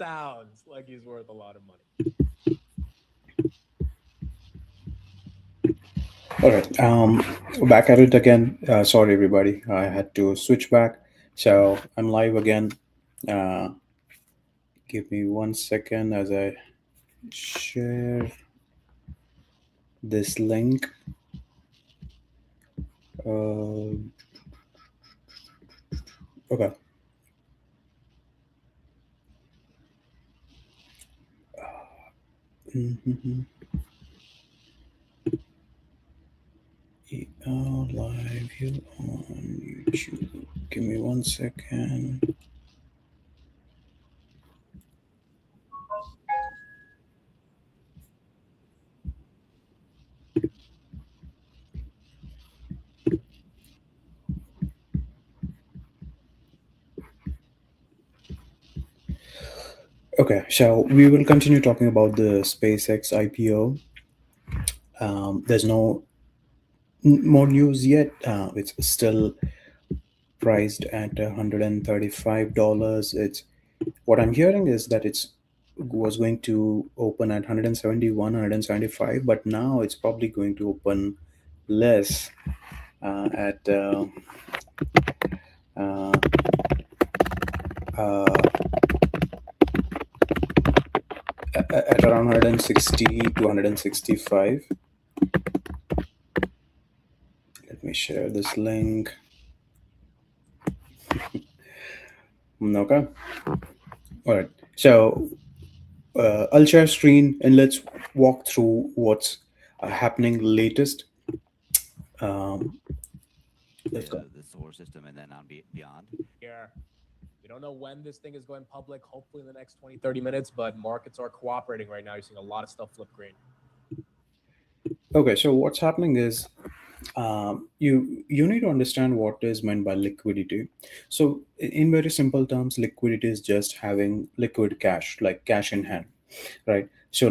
sounds like he's worth a lot of money. All right. Back at it again. Sorry, everybody. I had to switch back. So I'm live again. Uh, give me 1 second as I share this link. Uh, okay. Mhm. Live here on YouTube. Give me 1 second. Okay, so we will continue talking about the SpaceX IPO. There's no more news yet. It's still priced at $135. It's what I'm hearing is that it's was going to open at 171, 175, but now it's probably going to open less at uh, uh, at around 160 to 165. Let me share this link. Okay. All right. So I'll share screen and let's walk through what's happening latest. Um, let's go. Beyond. Here, we don't know when this thing is going public. Hopefully in the next 20, 30 minutes, but markets are cooperating right now. You're seeing a lot of stuff flip green. Okay, so what's happening is you need to understand what is meant by liquidity. So, in very simple terms, liquidity is just having liquid cash, like cash in hand, right? So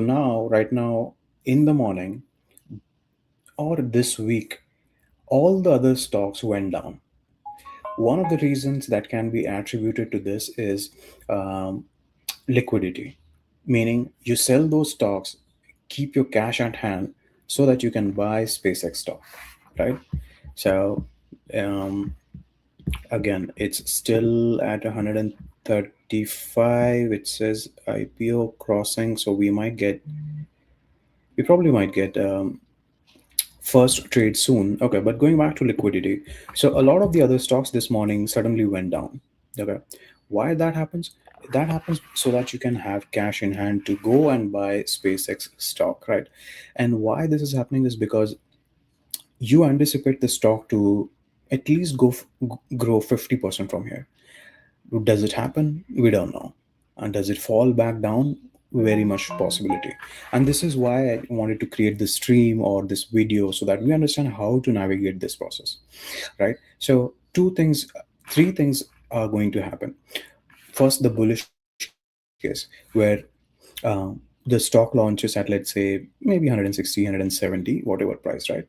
right now, in the morning or this week, all the other stocks went down. One of the reasons that can be attributed to this is um, liquidity, meaning you sell those stocks, keep your cash at hand so that you can buy SpaceX stock, right? So um, again, it's still at 135. It says IPO crossing, so we probably might get first trade soon. Okay, but going back to liquidity, so a lot of the other stocks this morning suddenly went down. Okay, why that happens? That happens so that you can have cash in hand to go and buy SpaceX stock, right? And why this is happening is because you anticipate the stock to at least grow 50% from here. Does it happen? We don't know. And does it fall back down? Very much possibility. And this is why I wanted to create this stream or this video so that we understand how to navigate this process, right? So, three things are going to happen. First, the bullish case, where the stock launches at, let's say, maybe 160, 170, whatever price, right?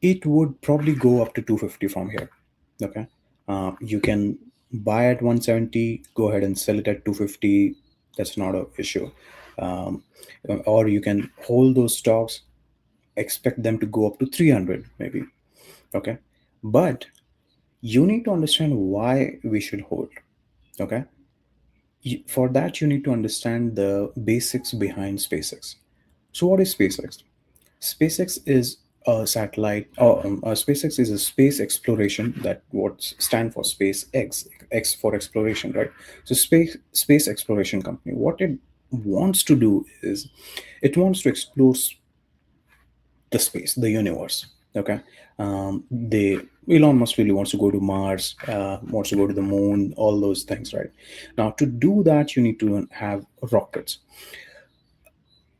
It would probably go up to 250 from here. Okay. You can buy at 170, go ahead and sell it at 250. That's not a issue. um, or you can hold those stocks, expect them to go up to 300 maybe. Okay. But you need to understand why we should hold. Okay. For that, you need to understand the basics behind SpaceX. So what is SpaceX? SpaceX is a satellite, or SpaceX is a space exploration, that what stand for SpaceX, X for exploration, right? So space exploration company. What it wants to do is it wants to explore the space, the universe. Okay, they Elon Musk really wants to go to Mars, wants to go to the moon, all those things, right? Now, to do that, you need to have rockets.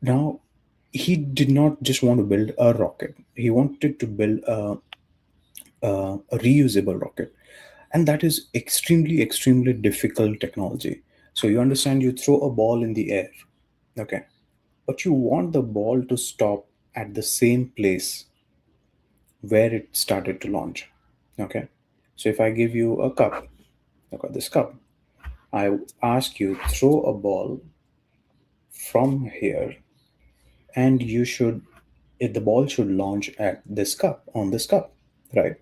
Now, he did not just want to build a rocket; he wanted to build a reusable rocket, and that is extremely difficult technology. So you understand, you throw a ball in the air, okay, but you want the ball to stop at the same place where it started to launch. Okay, so if I give you a cup, look at this cup, I ask you throw a ball from here, and you should, if the ball should launch at this cup, on this cup, right?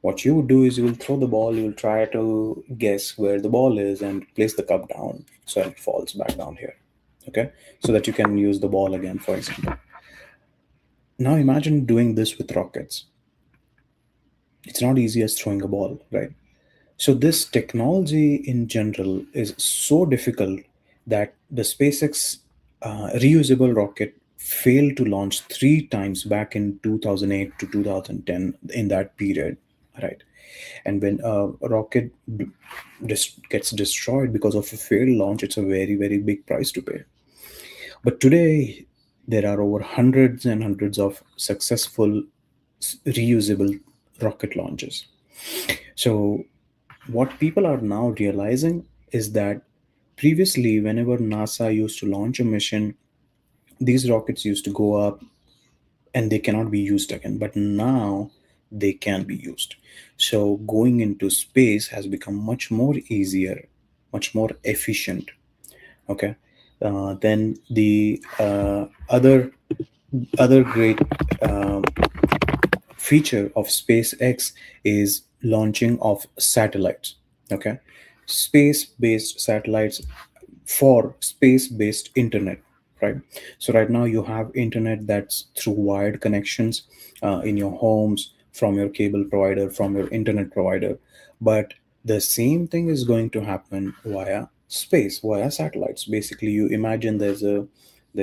What you would do is you will throw the ball, you will try to guess where the ball is and place the cup down so it falls back down here. Okay, so that you can use the ball again, for example. Now imagine doing this with rockets. It's not easy as throwing a ball, right? So this technology in general is so difficult that the SpaceX reusable rocket failed to launch three times back in 2008 to 2010, in that period, right? And when a rocket gets destroyed because of a failed launch, it's a very, very big price to pay. But today, there are over hundreds and hundreds of successful reusable rocket launches. So what people are now realizing is that previously, whenever NASA used to launch a mission, these rockets used to go up and they cannot be used again. But now they can be used. So going into space has become much more easier, much more efficient. Okay. Then the other great um, feature of SpaceX is launching of satellites. Okay, space-based satellites for space-based internet, right? So right now you have internet that's through wired connections in your homes, from your cable provider, from your internet provider, but the same thing is going to happen via space, via satellites. Basically, you imagine there's a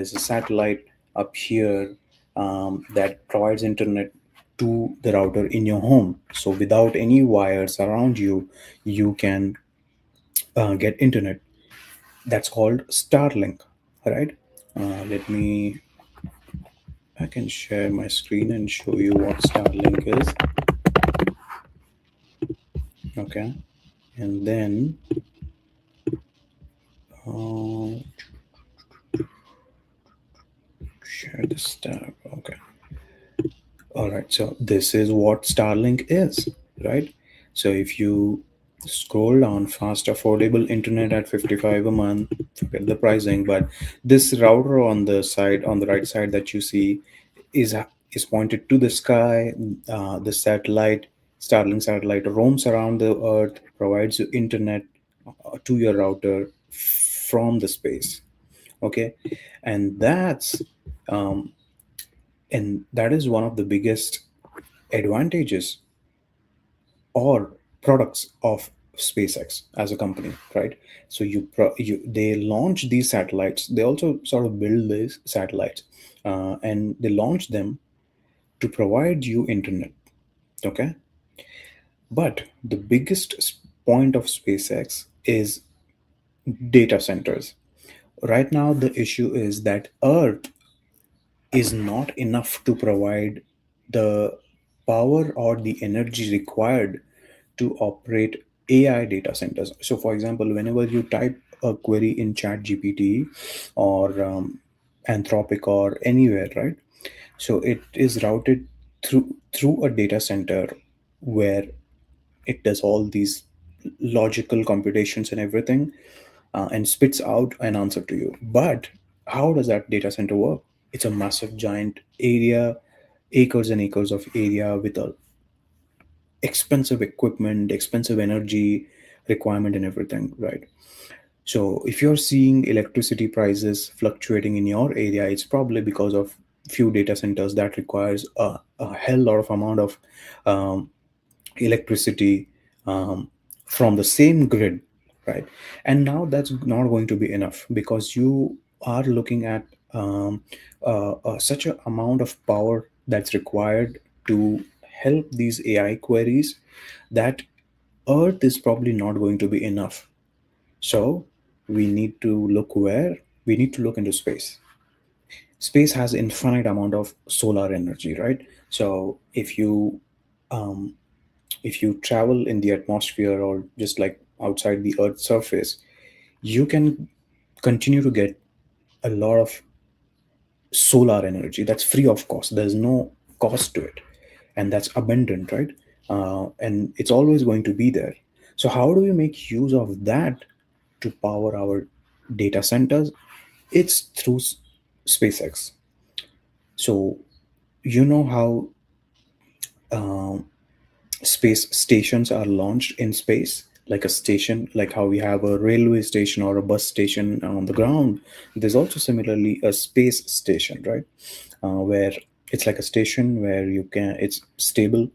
satellite up here that provides internet to the router in your home. So without any wires around you, you can get internet. That's called Starlink, right? Let me, I can share my screen and show you what Starlink is. Okay, and then uh, share this tab. Okay, all right. So this is what Starlink is, right? So if you scroll down, fast, affordable internet at 55 a month, forget the pricing, but this router on the side, on the right side that you see, is is pointed to the sky. The satellite, Starlink satellite, roams around the Earth, provides you internet to your router from the space. Okay, and um, that is one of the biggest advantages or products of SpaceX as a company, right? So they launch these satellites. They also sort of build these satellites, and they launch them to provide you internet. Okay, but the biggest point of SpaceX is data centers. Right now, the issue is that Earth is not enough to provide the power or the energy required to operate AI data centers. So, for example, whenever you type a query in Chat GPT or Anthropic or anywhere, right? So it is routed through a data center where it does all these logical computations and everything, and spits out an answer to you. But how does that data center work? It's a massive giant area, acres and acres of area with a expensive equipment, expensive energy requirement and everything, right? So if you're seeing electricity prices fluctuating in your area, it's probably because of few data centers that requires a hell lot of amount of um, electricity from the same grid, right? And now that's not going to be enough because you are looking at such an amount of power that's required to help these AI queries that Earth is probably not going to be enough. So we need to look where we need to look into space. Space has infinite amount of solar energy, right? So um, if you travel in the atmosphere or just like outside the Earth's surface, you can continue to get a lot of solar energy that's free of cost. There's no cost to it, and that's abundant, right? And it's always going to be there. So how do we make use of that to power our data centers, it's through SpaceX. So you know how um, space stations are launched in space, like a station, like how we have a railway station or a bus station on the ground. There's also similarly a space station, right? Where it's like a station where you can, it's stable.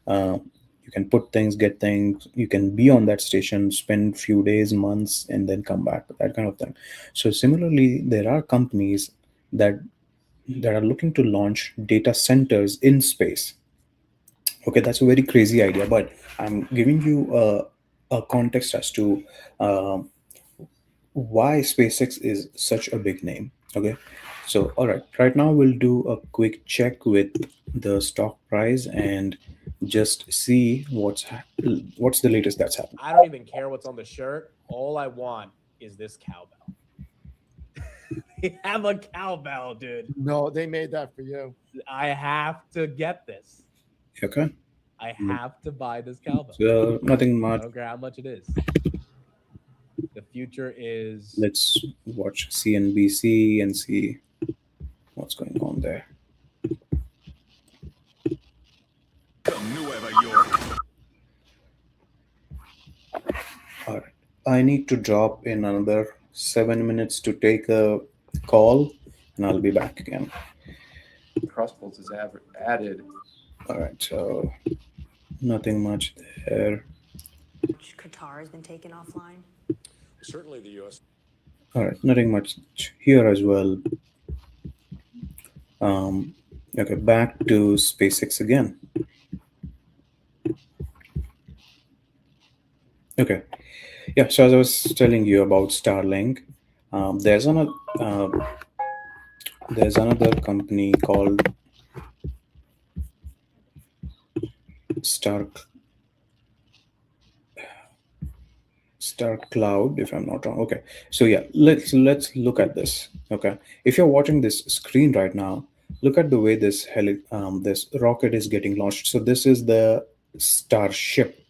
uh, you can put things, get things, you can be on that station, spend few days, months, and then come back, that kind of thing. So similarly, there are companies that are looking to launch data centers in space. Okay, that's a very crazy idea, but I'm giving you a context as to um, why SpaceX is such a big name. Okay, so all right, right now we'll do a quick check with the stock price and just see what's the latest that's happened. I don't even care what's on the shirt. All I want is this cowbell. They have a cowbell, dude. No, they made that for you. I have to get this. Okay, I have to buy this cowbell. so nothing I much. don't care how much it is. The future is. Let's watch CNBC and see what's going on there. Nueva York. All right. I need to drop in another 7 minutes to take a call, and I'll be back again. Crossbolts is added. All right. So nothing much there. Qatar has been taken offline. Certainly the U.S. All right. Nothing much here as well. Okay. Back to SpaceX again. Okay. Yeah. So as I was telling you about Starlink, there's another. There's another company called Star Cloud, if I'm not wrong. Okay, so yeah, let's look at this. Okay, if you're watching this screen right now, look at the way this rocket is getting launched. So this is the Starship.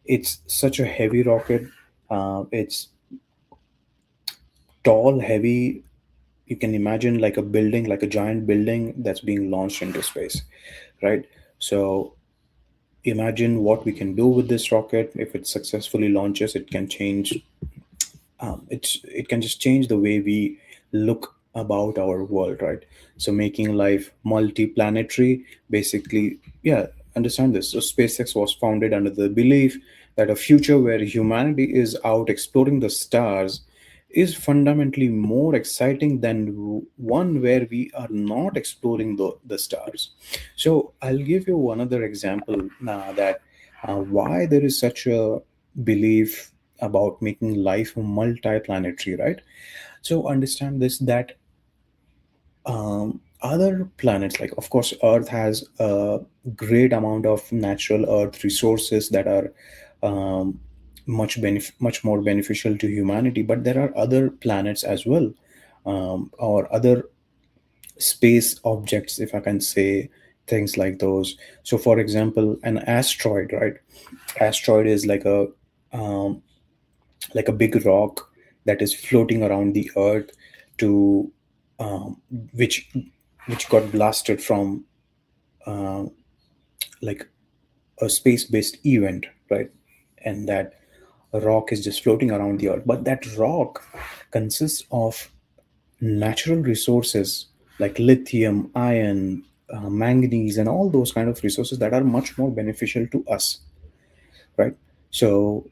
It's such a heavy rocket. It's tall, heavy. You can imagine like a building, like a giant building that's being launched into space, right? So imagine what we can do with this rocket. If it successfully launches, it can change, it can just change the way we look about our world, right? So making life multi-planetary, basically. Yeah, understand this. So SpaceX was founded under the belief that a future where humanity is out exploring the stars is fundamentally more exciting than one where we are not exploring the stars. So I'll give you one other example now, that why there is such a belief about making life multi-planetary, right? So understand this, that other planets, like of course Earth has a great amount of natural Earth resources that are um, much more beneficial to humanity, but there are other planets as well, or other space objects, if I can say things like those. So for example, an asteroid, right? Asteroid is um, like a big rock that is floating around the earth, to um, which got blasted from uh, like a space-based event, right? And that rock is just floating around the earth, but that rock consists of natural resources like lithium, iron, manganese, and all those kind of resources that are much more beneficial to us, right? So,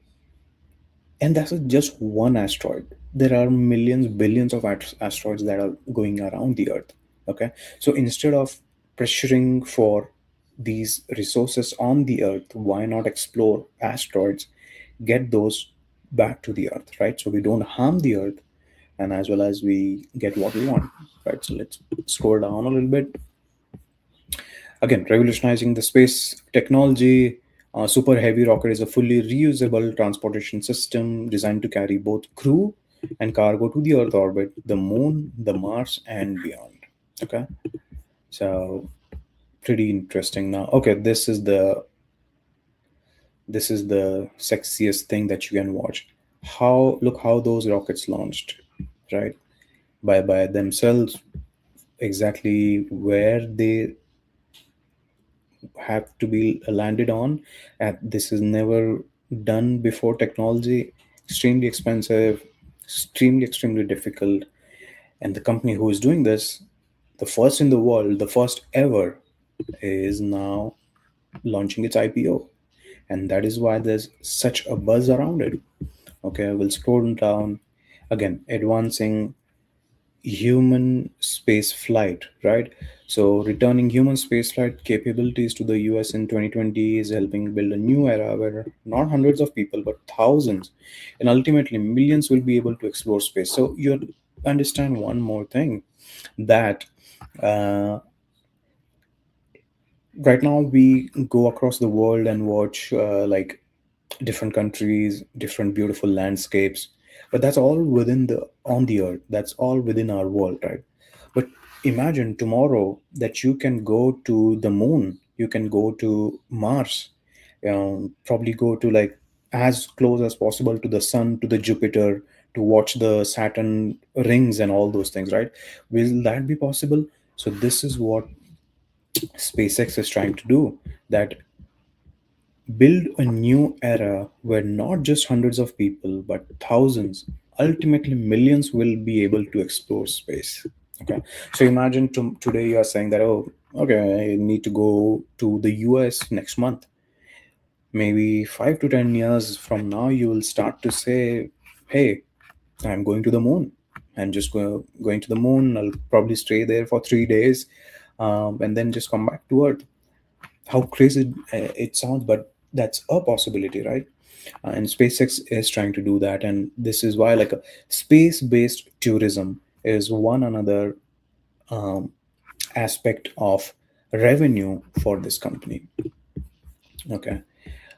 and that's just one asteroid. There are millions, billions of asteroids that are going around the earth. Okay, so instead of pressuring for these resources on the earth, why not explore asteroids, get those back to the earth, right? So we don't harm the earth, and as well as we get what we want, right? So let's scroll down a little bit. Again, revolutionizing the space technology. Super Heavy rocket is a fully reusable transportation system designed to carry both crew and cargo to the Earth orbit, the Moon, the Mars, and beyond. Okay, so pretty interesting. Now, okay, this is the sexiest thing that you can watch. How look how those rockets launched, right? By themselves, exactly where they have to be landed on. And this is never done before technology, extremely expensive, extremely difficult. And the company who is doing this, the first in the world, the first ever, is now launching its IPO. And that is why there's such a buzz around it. Okay, we'll scroll down again. Advancing human space flight, right? So returning human space flight capabilities to the US in 2020 is helping build a new era where not hundreds of people but thousands and ultimately millions will be able to explore space. So you understand one more thing, that uh, right now we go across the world and watch like different countries, different beautiful landscapes, but that's all within the on the earth, that's all within our world, right? But imagine tomorrow that you can go to the moon, you can go to Mars, probably go to like as close as possible to the sun, to the Jupiter, to watch the Saturn rings and all those things, right? Will that be possible? So this is what SpaceX is trying to do, that build a new era where not just hundreds of people but thousands, ultimately millions, will be able to explore space. Okay, so imagine today you are saying that, oh, okay, I need to go to the US next month. Maybe 5 to 10 years from now you will start to say, hey, I'm going to the moon, and just going to the moon. I'll probably stay there for 3 days, and then just come back to earth. How crazy it sounds, but that's a possibility, right? And SpaceX is trying to do that, and this is why like a space-based tourism is one another um, aspect of revenue for this company. Okay,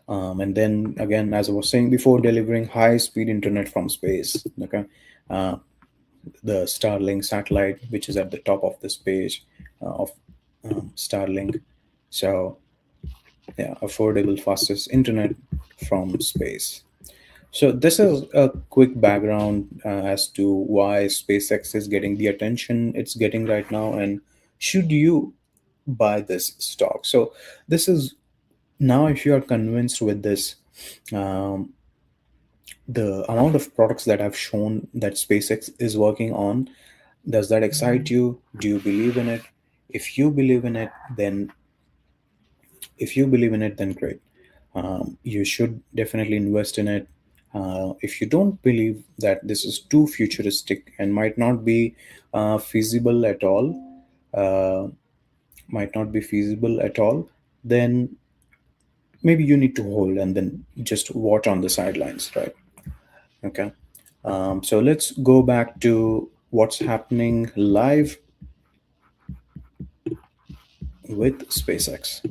and then again, as I was saying before, delivering high-speed internet from space. Okay, uh, the Starlink satellite, which is at the top of this page of Starlink. So yeah, affordable, fastest internet from space. So this is a quick background as to why SpaceX is getting the attention it's getting right now, and should you buy this stock. So this is now, if you are convinced with this, um, the amount of products that I've shown that SpaceX is working on, does that excite you? Do you believe in it? If you believe in it, then great. You should definitely invest in it. If you don't believe that this is too futuristic and feasible at all, uh, then maybe you need to hold and then just watch on the sidelines, right? Okay. So let's go back to what's happening live with SpaceX.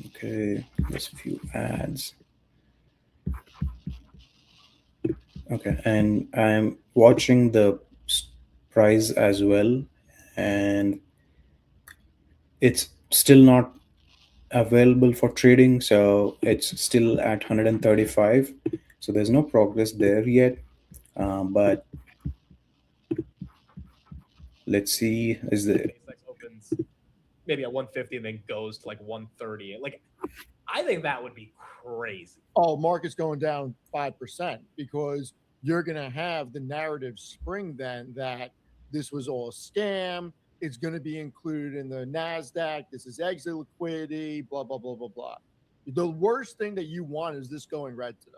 Okay, there's a few ads. Okay, and I'm watching the price as well, and it's still not available for trading, so it's still at 135. So there's no progress there yet, but let's see. Is the SpaceX opens maybe at 150 and then goes to like 130. Like, I think that would be crazy. Oh, market's going down 5% because you're going to have the narrative spring then that this was all a scam. It's going to be included in the NASDAQ. This is exit liquidity, blah, blah, blah, blah, blah. The worst thing that you want is this going red today.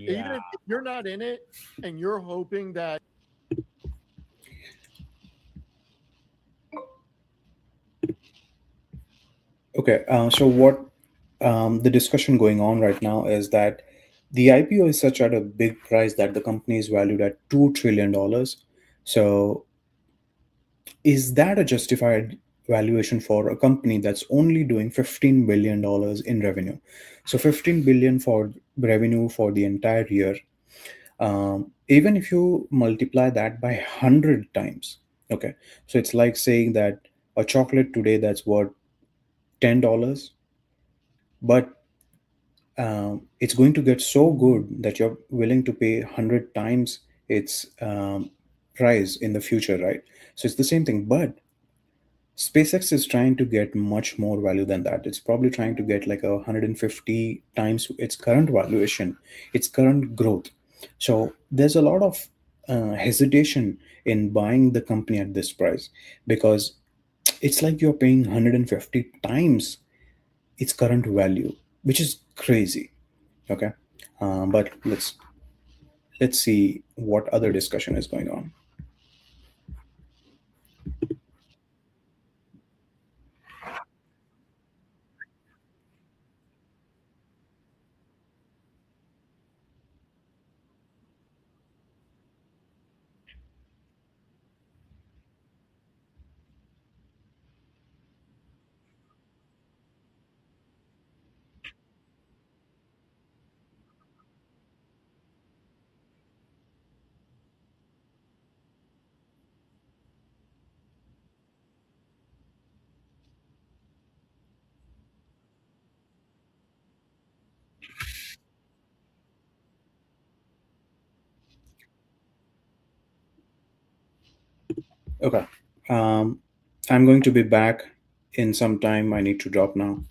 Even Yeah. if you're not in it and you're hoping that okay. So what the discussion going on right now is that the IPO is such at a big price that the company is valued at $2 trillion. So is that a justified valuation for a company that's only doing $15 billion in revenue? So 15 billion for revenue for the entire year. Even if you multiply that by 100 times, okay, so it's like saying that a chocolate today that's worth $10 but it's going to get so good that you're willing to pay 100 times its price in the future, right? So it's the same thing, but SpaceX is trying to get much more value than that. It's probably trying to get like 150 times its current valuation, its current growth. So there's a lot of hesitation in buying the company at this price, because it's like you're paying 150 times its current value, which is crazy. Okay, but let's see what other discussion is going on. Okay, I'm going to be back in some time. I need to drop now.